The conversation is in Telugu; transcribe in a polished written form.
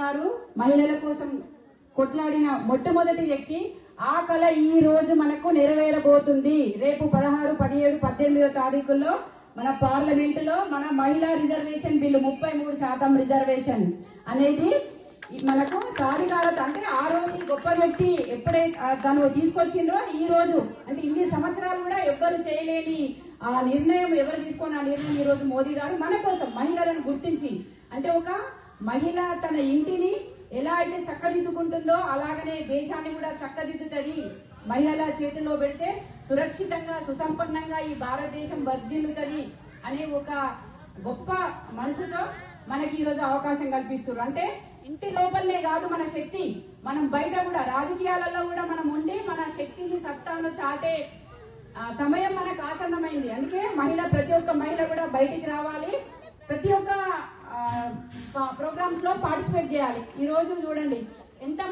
గారు మహిళల కోసం కొట్లాడిన మొట్టమొదటి వ్యక్తి. ఆ కళ ఈ రోజు మనకు నెరవేరబోతుంది. రేపు 16, 17, 18 తారీఖుల్లో మన పార్లమెంటులో మన మహిళా రిజర్వేషన్ బిల్లు 33% రిజర్వేషన్ అనేది మనకు సాధికారత. అంటే ఆ రోజు గొప్ప వ్యక్తి ఎప్పుడైతే తను తీసుకొచ్చిండ్రో ఈ రోజు అంటే ఇన్ని సంవత్సరాలు కూడా ఎవ్వరు చేయలేని ఆ నిర్ణయం ఎవరు తీసుకున్న ఆ నిర్ణయం ఈ రోజు మోదీ గారు మన కోసం మహిళలను గుర్తించి, అంటే ఒక మహిళ తన ఇంటిని ఎలా అయితే చక్కదిద్దుకుంటుందో అలాగనే దేశాన్ని కూడా చక్కదిద్దుతుంది. మహిళల చేతిలో పెడితే సురక్షితంగా సుసంపన్నంగా ఈ భారతదేశం వర్ధిల్లుతుంది అనే ఒక గొప్ప మనసుతో మనకి ఈ రోజు అవకాశం కల్పిస్తున్నారు. అంటే ఇంటి లోపలనే కాదు మన శక్తి, మనం బయట కూడా రాజకీయాలలో కూడా మనం ఉండి మన శక్తిని సత్తాను చాటే సమయం మనకు ఆసన్నమైంది. అందుకే ప్రతి ఒక్క మహిళ కూడా బయటికి రావాలి, ప్రతి ఒక్క ప్రోగ్రామ్స్ లో పార్టిసిపేట్ చేయాలి. ఈ రోజు చూడండి ఎంత